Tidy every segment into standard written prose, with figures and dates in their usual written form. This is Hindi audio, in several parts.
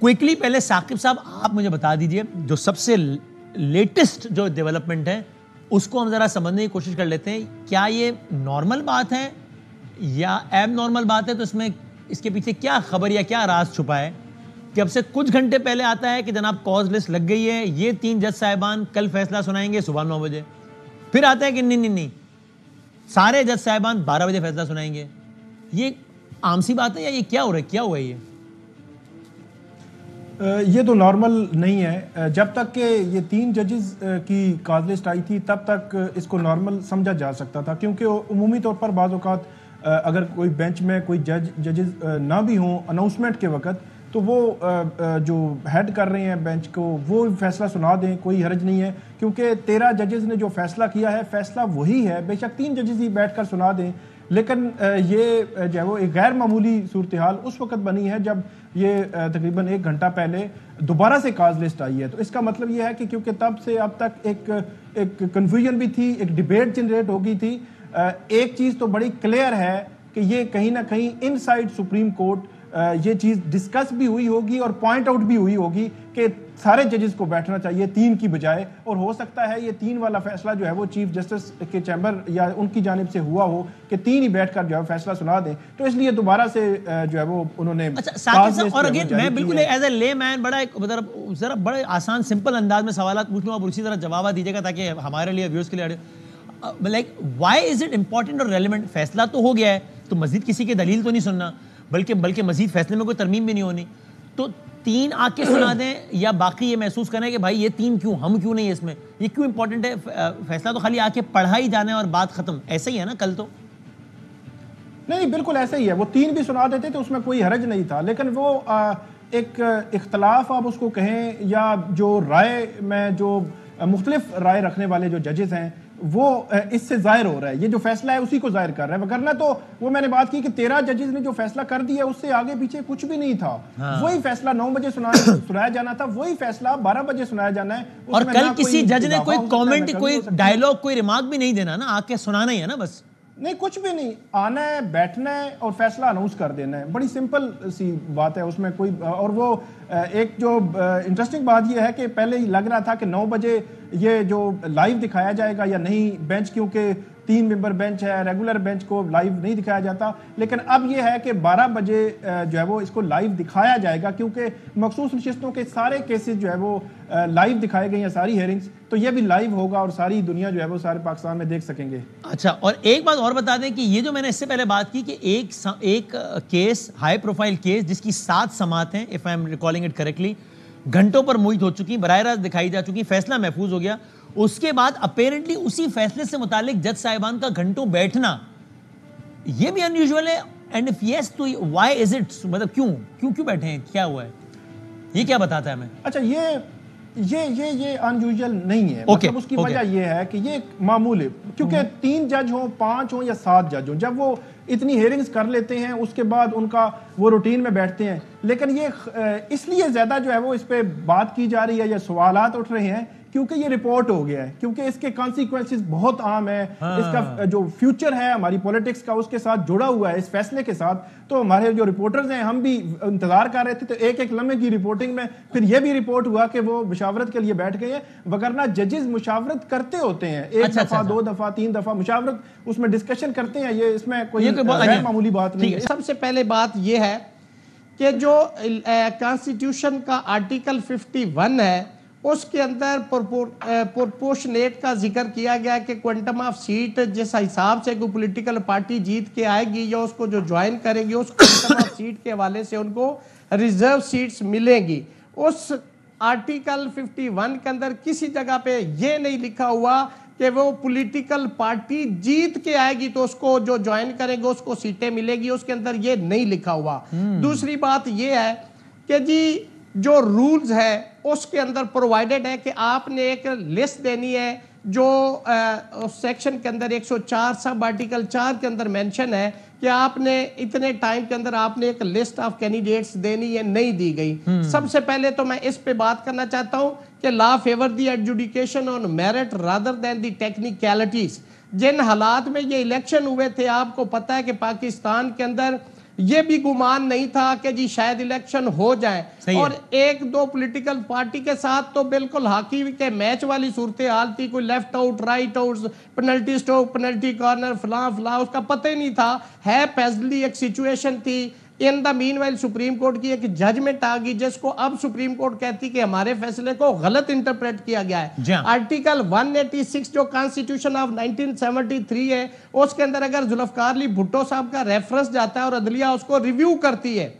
क्विकली पहले साकिब साहब आप मुझे बता दीजिए जो सबसे लेटेस्ट जो डेवलपमेंट है उसको हम जरा समझने की कोशिश कर लेते हैं। क्या ये नॉर्मल बात है या एब नॉर्मल बात है? तो इसमें इसके पीछे क्या खबर या क्या राज छुपा है कि अब से कुछ घंटे पहले आता है कि जनाब कॉज लिस्ट लग गई है, ये 3 जज साहिबान कल फैसला सुनाएंगे सुबह 9 बजे। फिर आता है कि नहीं सारे जज साहिबान 12 बजे फैसला सुनाएंगे। ये आम सी बात है या ये क्या हो रहा है, क्या हुआ है ये तो नॉर्मल नहीं है। जब तक कि ये 3 जजेस की कॉज लिस्ट आई थी तब तक इसको नॉर्मल समझा जा सकता था, क्योंकि उमूमी तौर पर बाज़ औक़ात अगर कोई बेंच में कोई जजेस ना भी हों अनाउंसमेंट के वक़्त, तो वो जो हेड कर रहे हैं बेंच को वो फैसला सुना दें, कोई हर्ज नहीं है, क्योंकि 13 जजेस ने जो फैसला किया है फैसला वही है। बेशक 3 जजेस ही बैठ कर सुना दें, लेकिन ये जो है वो एक गैर मामूली सूरत हाल उस वक्त बनी है जब ये तकरीबन 1 घंटा पहले दोबारा से कॉज लिस्ट आई है। तो इसका मतलब ये है कि क्योंकि तब से अब तक एक कन्फ्यूजन भी थी, एक डिबेट जनरेट हो गई थी। एक चीज़ तो बड़ी क्लियर है कि ये कहीं ना कहीं इनसाइड सुप्रीम कोर्ट ये चीज़ डिस्कस भी हुई होगी और पॉइंट आउट भी हुई होगी कि सारे जजेस को बैठना चाहिए 3 की बजाय, और हो सकता है ये 3 वाला फैसला जो है वो चीफ जस्टिस के चैम्बर या उनकी जानिब से हुआ हो कि 3 ही बैठकर जो है फैसला सुना दें। तो इसलिए दोबारा से जो है वो उन्होंने और अगेन मैं बिल्कुल एज ए ले मैन बड़ा जरा बड़े आसान सिंपल अंदाज में सवाल पूछ लूँ, आप उसी तरह जवाब दीजिएगा ताकि हमारे लिए व्यूअर्स के लिए like why is it important और रेलिवेंट? फैसला तो हो गया है तो मजीद किसी की दलील तो नहीं सुनना, बल्कि मजीद फैसले में कोई तरमीम भी नहीं होनी। तो 3 आके सुना दें या बाकी ये महसूस करें कि भाई ये 3 क्यों, हम क्यों नहीं इसमें, ये क्यों इंपॉर्टेंट है? फैसला तो खाली आके पढ़ा ही जाना है और बात खत्म, ऐसे ही है ना? कल तो नहीं, बिल्कुल ऐसे ही है। वो 3 भी सुना देते तो उसमें कोई हरज नहीं था, लेकिन वो एक इख्तलाफ आप उसको कहें या जो राय में जो मुख्तलिफ राय रखने वाले जो जजेस हैं वो इससे जाहिर हो रहा है। ये जो फैसला है उसी को जाहिर कर रहा है, वरना तो वो मैंने बात की कि 13 जजेस ने जो फैसला कर दिया उससे आगे पीछे कुछ भी नहीं था। हाँ। वही फैसला 9 बजे सुनाया जाना था, वही फैसला 12 बजे सुनाया जाना है। और कल किसी जज ने कोई कमेंट, कोई डायलॉग, कोई रिमार्क भी नहीं देना ना, आके सुनाना ही है ना, बस नहीं कुछ भी नहीं, आना है, बैठना है और फैसला अनाउंस कर देना है। बड़ी सिंपल सी बात है उसमें कोई। और वो एक जो इंटरेस्टिंग बात ये है कि पहले ही लग रहा था कि 9 बजे ये जो लाइव दिखाया जाएगा या नहीं, बेंच क्योंकि 3 मेंबर बेंच है, रेगुलर बेंच को लाइव नहीं दिखाया जाता, लेकिन अब ये है कि 12 बजे जो है वो इसको लाइव दिखाया जाएगा, क्योंकि मखसूस नशिस्तों के सारे केसेस जो है वो लाइव दिखाए गए हैं, सारी हेयरिंग्स, तो ये भी लाइव होगा और सारी दुनिया जो है वो सारे पाकिस्तान में देख सकेंगे। अच्छा, और एक बात और बता दें कि ये जो मैंने इससे पहले बात की कि एक केस, हाई प्रोफाइल केस जिसकी 7 समात हैं, if I am recalling it correctly, घंटों पर मुहित हो चुकी, बराह रास्त दिखाई जा चुकी, फैसला महफूज हो गया। उसके बाद अपेरेंटली उसी फैसले से मुतालिक जज साहिबान का घंटों बैठना, यह भी अनयूजुअल है। एंड इफ यस तो व्हाई इज इट, मतलब क्यों बैठे हैं, क्या हुआ है, ये क्या बताता है हमें? अच्छा, ये अनयूजुअल नहीं है। मतलब उसकी वजह यह है कि ये मामूल है, क्योंकि 3 जज हो, 5 हो या 7 जज हो, जब वो इतनी हेयरिंग्स कर लेते हैं उसके बाद उनका वो रूटीन में बैठते हैं। लेकिन ये इसलिए ज्यादा जो है वो इस पे बात की जा रही है या सवालात उठ रहे हैं क्योंकि ये रिपोर्ट हो गया है, क्योंकि इसके कॉन्सिक्वेंसेस बहुत आम है। इसका जो फ्यूचर है हमारी पॉलिटिक्स का उसके साथ जुड़ा हुआ है, इस फैसले के साथ। तो हमारे जो रिपोर्टर्स हैं, हम भी इंतजार कर रहे थे, तो एक लम्हे की रिपोर्टिंग में फिर ये भी रिपोर्ट हुआ कि वो मुशावरत के लिए बैठ गए हैं, वगरना जजेस मुशावरत करते होते हैं, 1 दफा 2 दफा 3 दफा मुशावरत उसमें डिस्कशन करते हैं। ये इसमें कोई गैर मामूली बात नहीं है। सबसे पहले बात यह है कि जो कॉन्स्टिट्यूशन का आर्टिकल 51 है उसके अंदर प्रोपोर्शनेट का जिक्र किया गया कि क्वांटम ऑफ सीट जिस हिसाब से कोई पॉलिटिकल पार्टी जीत के आएगी या उसको जो ज्वाइन करेगी उस क्वांटम ऑफ सीट के हवाले से उनको रिजर्व सीट्स मिलेंगी। उस आर्टिकल 51 के अंदर किसी जगह पे ये नहीं लिखा हुआ कि वो पॉलिटिकल पार्टी जीत के आएगी तो उसको जो ज्वाइन करेंगे उसको सीटें मिलेगी, उसके अंदर ये नहीं लिखा हुआ। दूसरी बात ये है कि जी जो रूल्स है उसके अंदर प्रोवाइडेड है कि आपने एक लिस्ट देनी है जो सेक्शन के अंदर 104 सब आर्टिकल 4 के अंदर मेंशन है कि आपने इतने टाइम के अंदर आपने एक लिस्ट ऑफ कैंडिडेट्स देनी है, नहीं दी गई। सबसे पहले तो मैं इस पे बात करना चाहता हूं कि law favour the adjudication on merit rather than the technicalities. जिन हालात में ये इलेक्शन हुए थे, आपको पता है कि पाकिस्तान के अंदर ये भी गुमान नहीं था कि जी शायद इलेक्शन हो जाए। और एक दो पॉलिटिकल पार्टी के साथ तो बिल्कुल हॉकी के मैच वाली सूरत हाल थी, कोई left out, right out, penalty stroke, penalty corner, फला उसका पता ही नहीं था। है पैजली एक सिचुएशन थी। In the meanwhile supreme court की एक जजमेंट आ गई जिसको अब सुप्रीम कोर्ट कहती कि हमारे फैसले को गलत इंटरप्रेट किया गया है। आर्टिकल 186 जो कॉन्स्टिट्यूशन ऑफ 1973 है उसके अंदर अगर जुल्फकार अली भुट्टो साहब का रेफरेंस जाता है और अदलिया उसको रिव्यू करती है,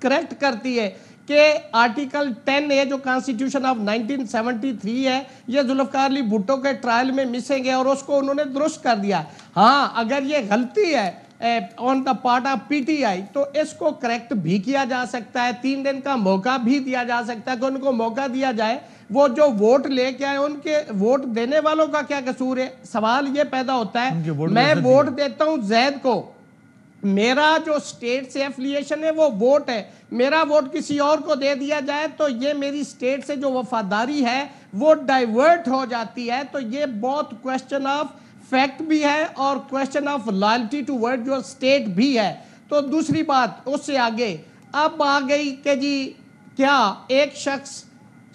करेक्ट करती है कि आर्टिकल 10A जो कॉन्स्टिट्यूशन ऑफ 1973 है ये जुल्फकार अली भुट्टो के ट्रायल में मिसिंग है और उसको उन्होंने दुरुस्त कर दिया। हाँ, अगर ये गलती है on the part of PTI तो इसको करेक्ट भी किया जा सकता है। 3 दिन का मौका भी दिया जा सकता है कि उनको मौका दिया जाए। वो जो वोट लेके आए उनके वोट देने वालों का क्या कसूर है? सवाल ये पैदा होता है, मैं वोट देता हूं जैद को, मेरा जो स्टेट से एफिलिएशन है वो वोट है, मेरा वोट किसी और को दे दिया जाए तो ये मेरी स्टेट से जो वफादारी है वो डाइवर्ट हो जाती है। तो ये बहुत क्वेश्चन ऑफ फैक्ट भी है और question of loyalty towards your state भी है। तो दूसरी बात उससे आगे अब आ गई कि जी क्या एक शख्स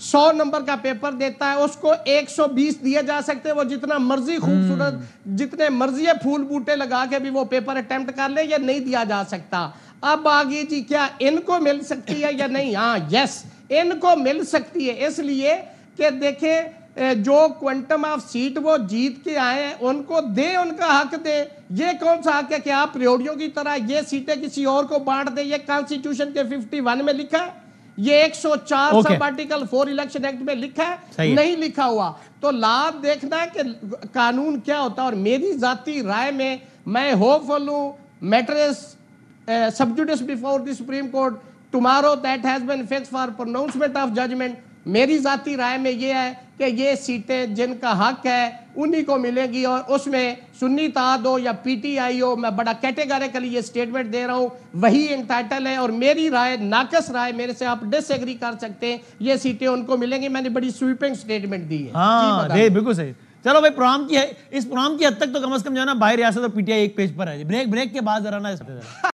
100 नंबर का पेपर देता है उसको 120 दिए जा सकते हैं, वो जितना मर्जी खूबसूरत जितने मर्जी फूल बूटे लगा के भी वो पेपर अटेम्प्ट कर ले, या नहीं दिया जा सकता। अब आ गई जी क्या इनको मिल सकती है या नहीं? हाँ, यस, इनको मिल सकती है, इसलिए कि देखें जो क्वांटम ऑफ सीट वो जीत के आए हैं उनको दे, उनका हक दे। ये कौन सा हक है कि आप प्रियोडियों की तरह ये सीटें किसी और को बांट दे? ये कॉन्स्टिट्यूशन के 51 में लिखा है, ये 104 सब आर्टिकल 4 इलेक्शन एक्ट में लिखा है, नहीं लिखा हुआ। तो लाभ देखना है कि कानून क्या होता है। और मेरी जाती राय में मैं होपफुल हूं, matter is sub judice before the Supreme Court tomorrow that has been fixed for pronouncement of judgement. मेरी जाती राय में ये है कि ये सीटें जिनका हक है उन्हीं को मिलेगी और उसमें सुन्नी ताद हो या पीटीआई हो, मैं बड़ा कैटेगरिकली ये स्टेटमेंट दे रहा हूं, वही इंटाइटल है। और मेरी राय नाकस राय, मेरे से आप डिसएग्री कर सकते हैं, ये सीटें उनको मिलेंगी। मैंने बड़ी स्वीपिंग स्टेटमेंट दी है। हाँ, बिल्कुल सही। चलो भाई, प्रोग्राम की है, इस प्रोग्राम की हद तक तो कम से कम जाना बाहर रियासत और पीटीआई एक पेज पर है। ब्रेक के बाद जरा ना